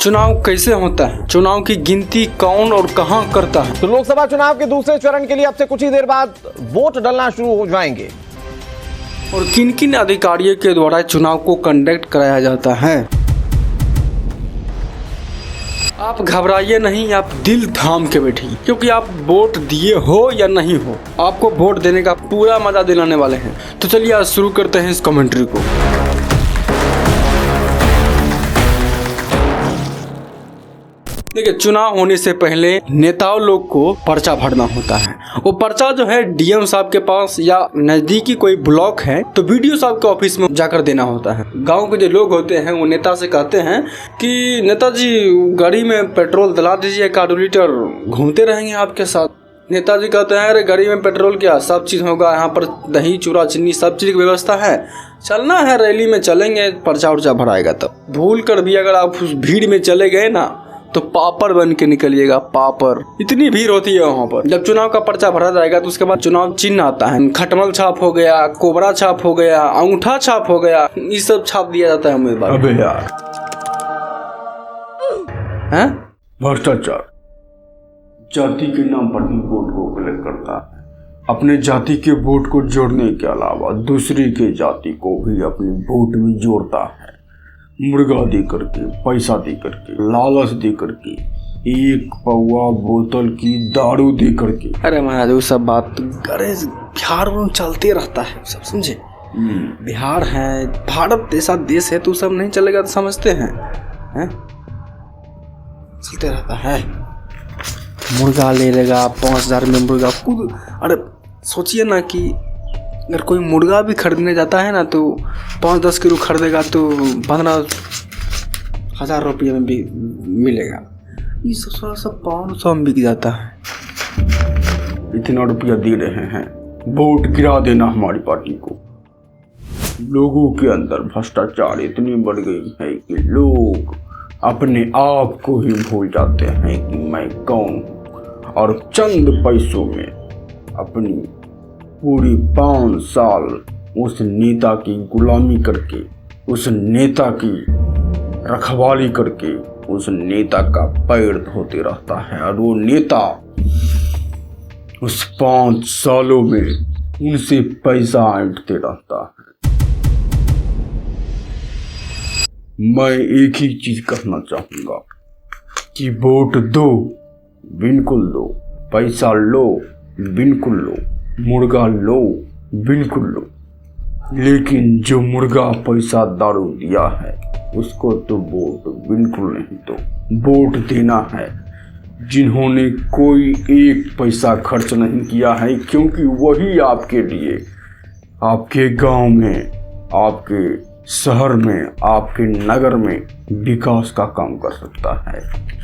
चुनाव कैसे होता है, चुनाव की गिनती कौन और कहां करता है। तो लोकसभा चुनाव के दूसरे चरण के लिए अब से कुछ ही देर बाद वोट डलना शुरू हो जाएंगे और किन किन अधिकारियों के द्वारा चुनाव को कंडक्ट कराया जाता है। आप घबराइए नहीं, आप दिल थाम के बैठिए, क्योंकि आप वोट दिए हो या नहीं हो, आपको वोट देने का पूरा मजा दिलाने वाले हैं। तो चलिए आज शुरू करते हैं इस कमेंट्री को। देखिए, चुनाव होने से पहले नेताओं लोग को पर्चा भरना होता है। वो पर्चा जो है डीएम साहब के पास या नजदीकी कोई ब्लॉक है तो वीडियो साहब के ऑफिस में जाकर देना होता है। गांव के जो लोग होते हैं वो नेता से कहते हैं कि नेताजी गाड़ी में पेट्रोल दिला दीजिए, 1 लीटर घूमते रहेंगे आपके साथ। नेताजी कहते हैं अरे गाड़ी में पेट्रोल क्या, सब चीज़ होगा, यहाँ पर दही चूड़ा चीनी सब चीज़ की व्यवस्था है, चलना है रैली में चलेंगे, पर्चा उर्चा भराएगा। तब भूल कर भी अगर आप उस भीड़ में चले गए ना तो पापड़ बन के निकलिएगा, पापड़। इतनी भीड़ होती है वहाँ पर। जब चुनाव का पर्चा भरा जाएगा तो उसके बाद चुनाव चिन्ह आता है। खटमल छाप हो गया, कोबरा छाप हो गया, अंगूठा छाप हो गया, ये सब छाप दिया जाता है उम्मीदवार। अबे यार, हैं? भ्रष्टाचार जाति के नाम पर भी वोट को कलेक्ट करता है। अपने जाति के वोट को जोड़ने के अलावा दूसरी के जाति को भी अपनी वोट में जोड़ता है। मुर्गा दे करके, पैसा दे करके, लालच दे करके, एक पौवा बोतल की दारू दे करके। अरे महाराज वो सब बात अरे बिहार में चलते रहता है, सब समझे। बिहार है, भारत ऐसा देश है तो सब नहीं चलेगा तो समझते हैं, चलते रहता है। मुर्गा ले लेगा 5000 में मुर्गा खुद। अरे सोचिए ना कि अगर कोई मुर्गा भी खरीदने जाता है ना तो 5-10 किलो खरीदेगा तो 15,000 रुपये में भी मिलेगा। ये सब 500 में बिक जाता है। इतना रुपया दे रहे हैं, वोट गिरा देना हमारी पार्टी को। लोगों के अंदर भ्रष्टाचार इतनी बढ़ गई है कि लोग अपने आप को ही भूल जाते हैं कि मैं कौन हूँ, और चंद पैसों में अपनी पूरी 5 साल उस नेता की गुलामी करके, उस नेता की रखवाली करके, उस नेता का पैर धोते रहता है। और वो नेता उस 5 सालों में उनसे पैसा ऐंठते रहता है। मैं एक ही चीज कहना चाहूंगा कि वोट दो, बिल्कुल दो, पैसा लो, बिल्कुल लो, मुर्गा लो, बिल्कुल लो, लेकिन जो मुर्गा पैसा दारू दिया है उसको तो वोट बिल्कुल नहीं दो। वोट देना है जिन्होंने कोई एक पैसा खर्च नहीं किया है, क्योंकि वही आपके लिए, आपके गांव में, आपके शहर में, आपके नगर में विकास का काम कर सकता है।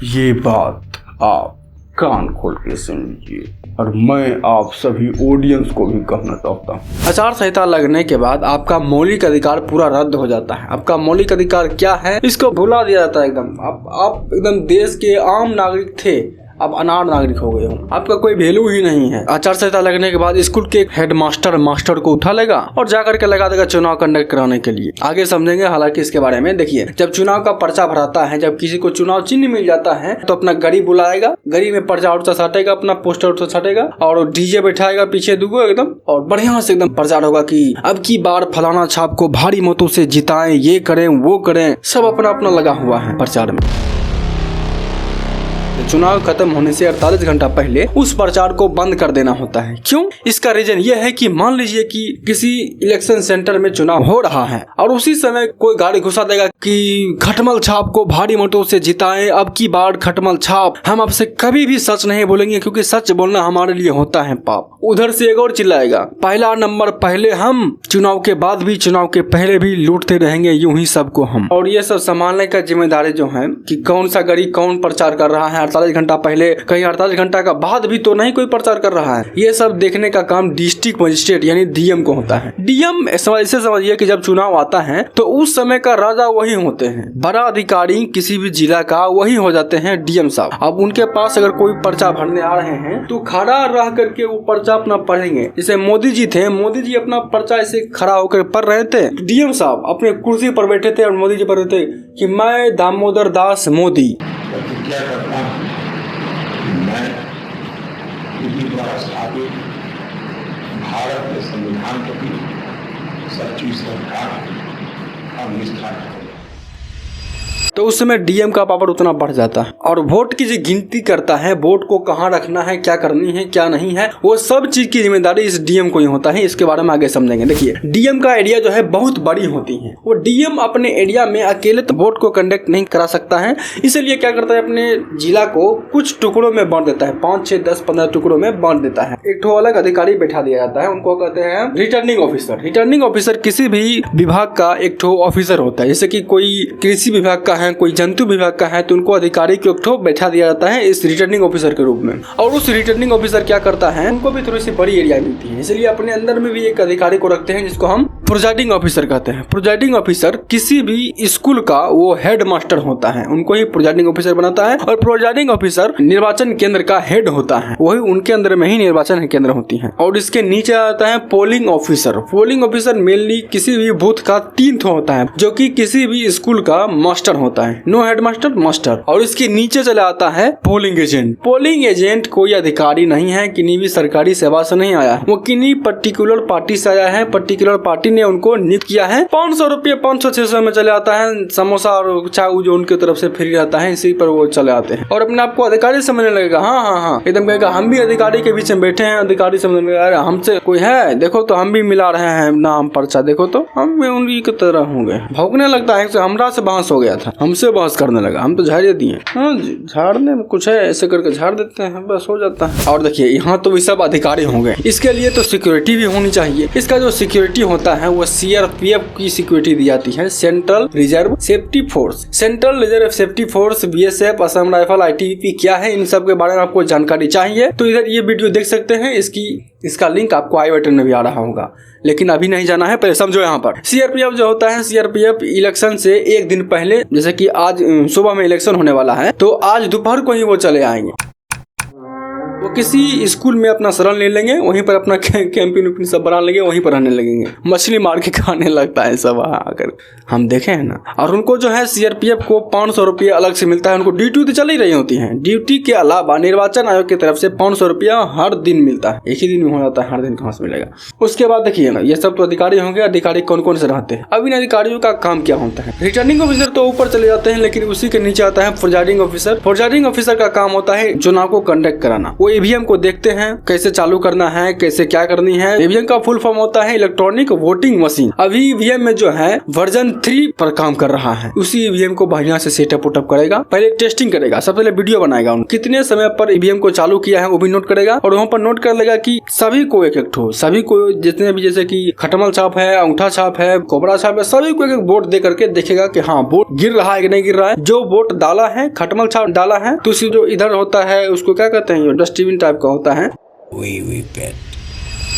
ये बात आप कान खोल के समझिए। और मैं आप सभी ऑडियंस को भी कहना चाहता हूँ, आचार संहिता लगने के बाद आपका मौलिक अधिकार पूरा रद्द हो जाता है। आपका मौलिक अधिकार क्या है इसको भुला दिया जाता है एकदम। आप एकदम देश के आम नागरिक थे, अब अनाथ नागरिक हो गए हो, आपका कोई वैल्यू ही नहीं है। आचार संहिता लगने के बाद स्कूल के हेडमास्टर को उठा लेगा और जाकर के लगा देगा चुनाव कंडक्ट कराने के लिए। आगे समझेंगे हालांकि इसके बारे में। देखिए, जब चुनाव का पर्चा भराता है, जब किसी को चुनाव चिन्ह मिल जाता है तो अपना गाड़ी बुलाएगा, गाड़ी में पर्चा उर्चा साटेगा, अपना पोस्टर उर्चा साटेगा और डीजे बैठाएगा पीछे दुगो एकदम, और बढ़िया से एकदम प्रचार होगा कि अब की बार फलाना छाप को भारी मतों से जिताएं, ये करें वो करें, सब अपना अपना लगा हुआ है प्रचार में। चुनाव खत्म होने से 48 घंटा पहले उस प्रचार को बंद कर देना होता है। क्यों? इसका रीजन यह है कि मान लीजिए कि किसी इलेक्शन सेंटर में चुनाव हो रहा है और उसी समय कोई गाड़ी घुसा देगा कि खटमल छाप को भारी मतों से जिताएं, अब की बार खटमल छाप। हम आपसे कभी भी सच नहीं बोलेंगे क्योंकि सच बोलना हमारे लिए होता है पाप। उधर से एक और चिल्लाएगा, पहला नंबर पहले हम, चुनाव के बाद भी, चुनाव के पहले भी लूटते रहेंगे यूं ही सबको हम। और ये सब संभालने का जिम्मेदारी जो है कि कौन सा गाड़ी कौन प्रचार कर रहा है, 48 घंटा पहले, कहीं 48 घंटा का बाद भी तो नहीं कोई प्रचार कर रहा है। ये सब देखने का काम डिस्ट्रिक्ट मजिस्ट्रेट यानी डीएम को होता है। डीएम ऐसे समझिए कि जब चुनाव आता है तो उस समय का राजा वही होते हैं, बड़ा अधिकारी किसी भी जिला का वही हो जाते हैं डीएम साहब। अब उनके पास अगर कोई पर्चा भरने आ रहे हैं तो खड़ा रह करके वो पर्चा अपना पढ़ेंगे। जैसे मोदी जी थे, मोदी जी अपना पर्चा ऐसे खड़ा होकर पढ़ रहे थे, डीएम साहब अपने कुर्सी पर बैठे थे और मोदी जी पढ़ रहे थे कि मैं दामोदर दास मोदी। प्रतिज्ञा करता हूं कि मैं विधि द्वारा स्थापित भारत के संविधान के प्रति सच्ची श्रद्धा और निष्ठा रखूंगा। तो उस समय डीएम का पावर उतना बढ़ जाता है और वोट की जो गिनती करता है, वोट को कहाँ रखना है, क्या करनी है क्या नहीं है, वो सब चीज की जिम्मेदारी इस डीएम को ही होता है। इसके बारे में आगे समझेंगे। देखिए डीएम का एरिया जो है बहुत बड़ी होती है। वो डीएम अपने एरिया में अकेले तो वोट को कंडक्ट नहीं करा सकता है, इसलिए क्या करता है अपने जिला को कुछ टुकड़ों में बांट देता है, 5, 6, 10, 15 टुकड़ों में बांट देता है। एक ठो अलग अधिकारी बैठा दिया जाता है, उनको कहते हैं रिटर्निंग ऑफिसर। रिटर्निंग ऑफिसर किसी भी विभाग का एक ठो ऑफिसर होता है। जैसे कि कोई कृषि विभाग का है, कोई जंतु विभाग का है, तो उनको अधिकारी को एक ठो बैठा दिया जाता है इस रिटर्निंग ऑफिसर के रूप में। और उस रिटर्निंग ऑफिसर क्या करता है, उनको भी थोड़ी सी बड़ी एरिया मिलती है, इसलिए अपने अंदर में भी एक अधिकारी को रखते हैं जिसको हम प्रोजाइडिंग ऑफिसर कहते हैं। प्रोजाइडिंग ऑफिसर किसी भी स्कूल का वो हेड मास्टर होता है, उनको ही प्रोजाइडिंग ऑफिसर बनाता है। और प्रोजाइडिंग ऑफिसर निर्वाचन केंद्र का हेड होता है, वही उनके अंदर में ही निर्वाचन केंद्र होती है। और इसके नीचे आता है polling officer. Polling officer mainly किसी भी बूथ का 3 होता है, जो कि किसी भी स्कूल का मास्टर होता है, नो हेड मास्टर मास्टर। और इसके नीचे चला आता है पोलिंग एजेंट। पोलिंग एजेंट कोई अधिकारी नहीं है, किन्हीं भी सरकारी सेवा से नहीं आया, वो किन्हीं पर्टिकुलर पार्टी से आया है। पर्टिकुलर पार्टी ने उनको नियुक्त किया है। 500 रुपये 500-600 में चले आता है, समोसा और चाय जो उनकी तरफ से फ्री रहता है, इसी पर वो चले आते हैं और अपने आप को अधिकारी समझने लगेगा। हाँ एकदम कहेगा हम भी अधिकारी के बीच में बैठे हैं, अधिकारी समझने लगेगा अरे हमसे कोई है, देखो तो हम भी मिला रहे हैं नाम पर्चा, देखो तो हम भी उन्हीं की तरह होंगे। भौंकने लगता है, हमरा से बहस हो गया था, हमसे बहस करने लगा, हम तो झाड़ दिए। हाँ जी, झाड़ने में कुछ है, ऐसे करके झाड़ देते हैं, बस हो जाता है। और देखिए यहाँ तो भी सब अधिकारी होंगे, इसके लिए तो सिक्योरिटी भी होनी चाहिए। इसका जो सिक्योरिटी होता है वो सीआरपीएफ की सिक्योरिटी दी जाती है, central reserve safety force. Central reserve safety force, BSF, Assam rifle, ITBP क्या है, इन सब के बारे में आपको जानकारी चाहिए तो इधर ये वीडियो देख सकते हैं। इसका लिंक आपको आई बटन में भी आ रहा होगा, लेकिन अभी नहीं जाना है, पहले समझो। यहाँ पर सीआरपीएफ जो होता है, सीआरपीएफ इलेक्शन से एक दिन पहले, जैसे कि आज सुबह में इलेक्शन होने वाला है, तो आज दोपहर को ही वो चले आएंगे। वो किसी स्कूल में अपना शरण ले लेंगे, वहीं पर अपना कैंपिंग सब बना लेंगे, वहीं पर रहने लगेंगे, मछली मार के खाने लगता है सब आकर, हम देखे हैं ना। और उनको जो है सीआरपीएफ को 500 रुपये अलग से मिलता है। उनको ड्यूटी तो चल ही रही होती है, ड्यूटी के अलावा निर्वाचन आयोग की तरफ से 500 रुपया हर दिन मिलता है। एक ही दिन में हो जाता है, हर दिन कहाँ से मिलेगा। उसके बाद देखिए ना, ये सब तो अधिकारी होंगे। अधिकारी कौन कौन से रहते हैं, अब इन अधिकारियों का काम क्या होता है। रिटर्निंग ऑफिसर तो ऊपर चले जाते हैं, लेकिन उसी के नीचे आता है प्रोजाइडिंग ऑफिसर। प्रोजाइडिंग ऑफिसर का काम होता है चुनाव को कंडक्ट कराना। वो ईवीएम को देखते हैं, कैसे चालू करना है, कैसे क्या करनी है। ईवीएम का फुल फॉर्म होता है इलेक्ट्रॉनिक वोटिंग मशीन। अभी ईवीएम में जो है वर्जन 3 पर काम कर रहा है, उसी ईवीएम को बढ़िया से सेटअप उटअप करेगा, पहले टेस्टिंग करेगा, सबसे पहले वीडियो बनाएगा, कितने समय पर ईवीएम को चालू किया है वो भी नोट करेगा। और वहाँ पर नोट कर लेगा कि सभी को एक एक ठो, सभी को जितने भी, जैसे कि खटमल छाप है, अंगूठा छाप है, कोबरा छाप है, सभी को एक एक वोट दे करके देखेगा कि हाँ वोट गिर रहा है कि नहीं गिर रहा है। जो वोट डाला है, खटमल छाप डाला है, तो उसी जो इधर होता है उसको क्या कहते हैं, डस्टबिन टाइप का होता है,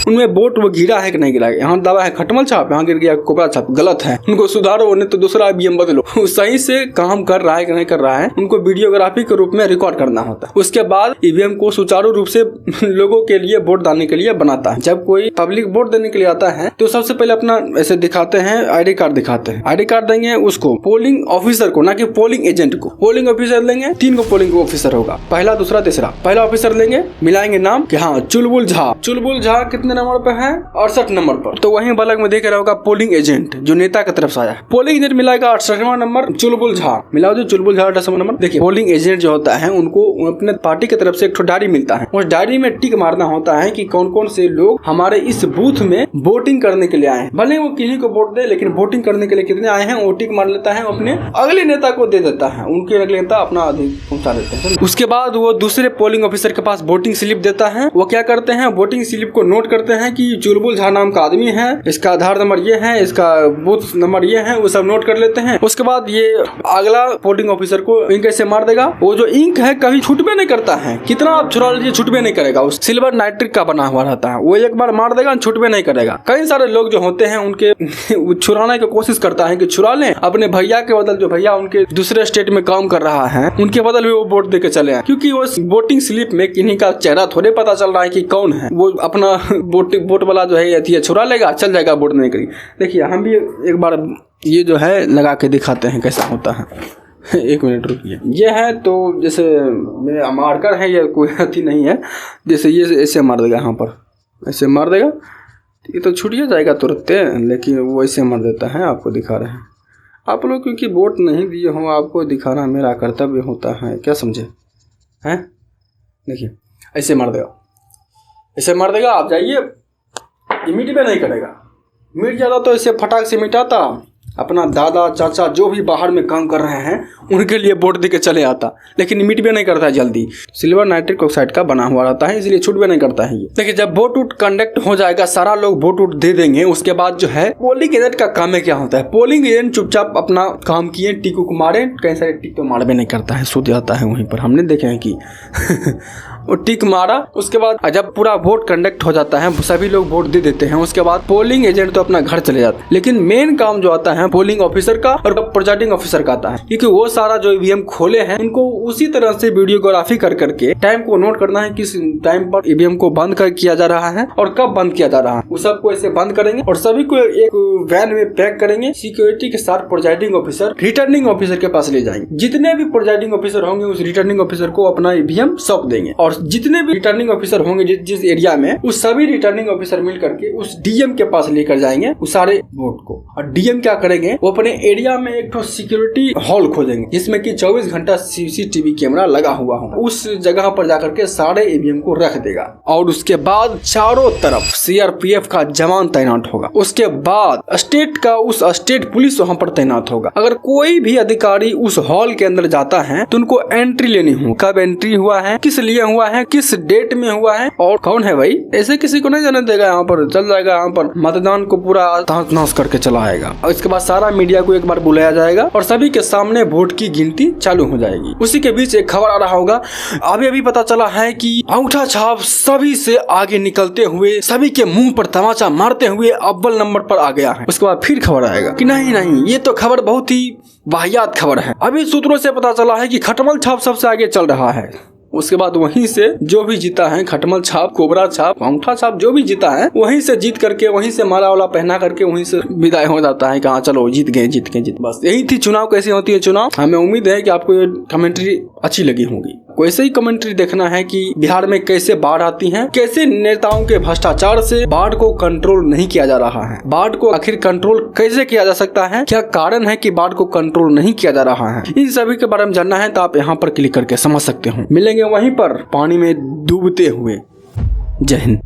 उनमें वोट वो गिरा है कि नहीं गिरा है। यहाँ दावा है खटमल छाप, यहाँ गिर गया कोबरा छाप, गलत है, उनको सुधारो, नहीं तो दूसरा ईवीएम बदलो। सही से काम कर रहा है कि नहीं कर रहा है, उनको वीडियोग्राफी के रूप में रिकॉर्ड करना होता है। उसके बाद ईवीएम को सुचारू रूप से लोगों के लिए वोट डालने के लिए बनाता है। जब कोई पब्लिक वोट देने के लिए आता है तो सबसे पहले अपना ऐसे दिखाते हैं, आईडी कार्ड दिखाते हैं। आईडी कार्ड देंगे उसको पोलिंग ऑफिसर को, ना कि पोलिंग एजेंट को। पोलिंग ऑफिसर लेंगे, 3 को पोलिंग ऑफिसर होगा, पहला दूसरा तीसरा। पहला ऑफिसर लेंगे, मिलाएंगे नाम कि हाँ चुलबुल झा। चुलबुल झा कितने नंबर पे है, 68 नंबर पर। तो वहीं बलग में देख रहा होगा पोलिंग एजेंट जो नेता की तरफ से आया है। पोलिंग एजेंट मिलाएगा 68वां नंबर, चुलबुल झा मिलाओ जो चुलबुल झा 68वां नंबर। देखिए पोलिंग एजेंट जो होता है उनको अपने पार्टी की तरफ से एक डायरी मिलता है, उस डायरी में टिक मारना होता है कि कौन कौन से लोग हमारे इस बूथ में वोटिंग करने के लिए आए हैं। भले वो किसी को वोट दे, लेकिन वोटिंग करने के लिए कितने आए हैं वो टिक मार लेता है, अपने अगले नेता को दे देता है, उनके अगले नेता अपना अधिक पहुंचा देते हैं। उसके बाद वो दूसरे पोलिंग ऑफिसर के पास वोटिंग स्लिप देता है। वो क्या करते हैं, वोटिंग स्लिप को नोट करते करते हैं कि चुलबुल झा नाम का आदमी है, इसका आधार नंबर ये है, इसका बूथ नंबर ये है, वो सब नोट कर लेते हैं। उसके बाद ये अगला पोलिंग ऑफिसर को इंक ऐसे मार देगा। वो जो इंक है कभी छूटबे नहीं करता है, कितना आप चुरा लीजिए छूटबे नहीं करेगा। उस सिल्वर नाइट्रिक का बना हुआ रहता है, वो एक बार मार देगा छूटबे नहीं करेगा। कई सारे लोग जो होते हैं उनके छुड़ाने की कोशिश करता है कि छुड़ा लें अपने भैया के बदल, जो भैया उनके दूसरे स्टेट में काम कर रहा है उनके बदल भी वो वोट दे के चले हैं, क्योंकि वो वोटिंग स्लिप में किन्हीं का चेहरा थोड़े पता चल रहा है कि कौन है। वो अपना वोट वाला जो है छुड़ा लेगा, चल जाएगा, वोट नहीं करेगी। देखिए हम भी एक बार ये जो है लगा के दिखाते हैं कैसा होता है। एक मिनट रुकिए। ये है तो जैसे मार्कर है, ये कोई अति नहीं है। जैसे ये ऐसे मार देगा, यहाँ पर ऐसे मार देगा, ये तो छूट जाएगा तुरंत, लेकिन वो ऐसे मार देता है। आपको दिखा रहे हैं, आप लोग क्योंकि वोट नहीं दिए हो, आपको दिखाना मेरा कर्तव्य होता है, क्या समझे हैं। देखिए ऐसे मार देगा, ऐसे मार देगा, आप जाइए, ये मिट भी नहीं करेगा। मिट जाता तो ऐसे फटाक से मिटाता, अपना दादा चाचा जो भी बाहर में काम कर रहे हैं उनके लिए वोट दे के चले आता, लेकिन मिट भी नहीं करता है जल्दी। सिल्वर नाइट्रिक ऑक्साइड का बना हुआ रहता है, इसलिए छूट भी नहीं करता है ये। देखिए जब वोट उट कंडक्ट हो जाएगा, सारा लोग वोट उट दे देंगे, उसके बाद जो है पोलिंग एजेंट का काम है क्या होता है। पोलिंग एजेंट चुपचाप अपना काम किए, टिक उक मारे, कई सारे टिक तो मार भी नहीं करता है, सो जाता है वहीं पर, हमने देखे हैं कि वो टिक मारा। उसके बाद जब पूरा वोट कंडक्ट हो जाता है, सभी लोग वोट दे देते हैं, उसके बाद पोलिंग एजेंट तो अपना घर चले जाते हैं। लेकिन मेन काम जो आता है पोलिंग ऑफिसर का और प्रिजाइडिंग ऑफिसर का आता है, क्योंकि वो सारा जो ईवीएम खोले हैं उनको उसी तरह से वीडियोग्राफी कर करके टाइम को नोट करना है, किस टाइम पर ईवीएम को बंद कर किया जा रहा है और कब बंद किया जा रहा है। वो सबको ऐसे बंद करेंगे और सभी को एक वैन में पैक करेंगे, सिक्योरिटी के साथ प्रिजाइडिंग ऑफिसर रिटर्निंग ऑफिसर के पास ले जाएंगे। जितने भी प्रिजाइडिंग ऑफिसर होंगे उस रिटर्निंग ऑफिसर को अपना ईवीएम सौंप देंगे, और जितने भी रिटर्निंग ऑफिसर होंगे जिस एरिया में, उस सभी रिटर्निंग ऑफिसर मिल करके उस डीएम के पास लेकर जाएंगे उस सारे वोट को। और डीएम क्या करेंगे, वो अपने एरिया में एक तो सिक्योरिटी हॉल खोजेंगे जिसमें कि 24 घंटा सीसीटीवी कैमरा लगा हुआ हो। उस जगह पर जाकर के सारे ईवीएम को रख देगा, और उसके बाद चारों तरफ सीआरपीएफ का जवान तैनात होगा। उसके बाद स्टेट का उस स्टेट पुलिस वहां पर तैनात होगा। अगर कोई भी अधिकारी उस हॉल के अंदर जाता है तो उनको एंट्री लेनी हो, कब एंट्री हुआ है, किस लिए हुआ है, किस डेट में हुआ है और कौन है भाई, ऐसे किसी को नहीं जाने देगा। यहाँ पर चल जाएगा, यहाँ पर मतदान को पूरा तहस नहस करके चला आएगा। और इसके बाद सारा मीडिया को एक बार बुलाया जाएगा और सभी के सामने वोट की गिनती चालू हो जाएगी। उसी के बीच एक खबर आ रहा होगा, अभी पता चला है कि अंगूठा छाप सभी से आगे निकलते हुए, सभी के मुंह पर तमाचा मारते हुए अव्वल नंबर पर आ गया है। उसके बाद फिर खबर आएगा कि नहीं ये तो खबर बहुत ही वाहियात खबर है। अभी सूत्रों से पता चला है कि खटमल छाप सबसे आगे चल रहा है। उसके बाद वहीं से जो भी जीता है, खटमल छाप, कोबरा छाप, अंगूठा छाप, जो भी जीता है वहीं से जीत करके, वहीं से माला वाला पहना करके वहीं से विदाई हो जाता है। कहाँ चलो जीत गए। बस यही थी चुनाव कैसी होती है चुनाव। हमें उम्मीद है कि आपको ये कमेंट्री अच्छी लगी होगी। वैसे ही कमेंट्री देखना है कि बिहार में कैसे बाढ़ आती है, कैसे नेताओं के भ्रष्टाचार से बाढ़ को कंट्रोल नहीं किया जा रहा है, बाढ़ को आखिर कंट्रोल कैसे किया जा सकता है, क्या कारण है कि बाढ़ को कंट्रोल नहीं किया जा रहा है। इन सभी के बारे में जानना है तो आप यहाँ पर क्लिक करके समझ सकते हो। मिलेंगे वहीं पर पानी में डूबते हुए। जय हिंद।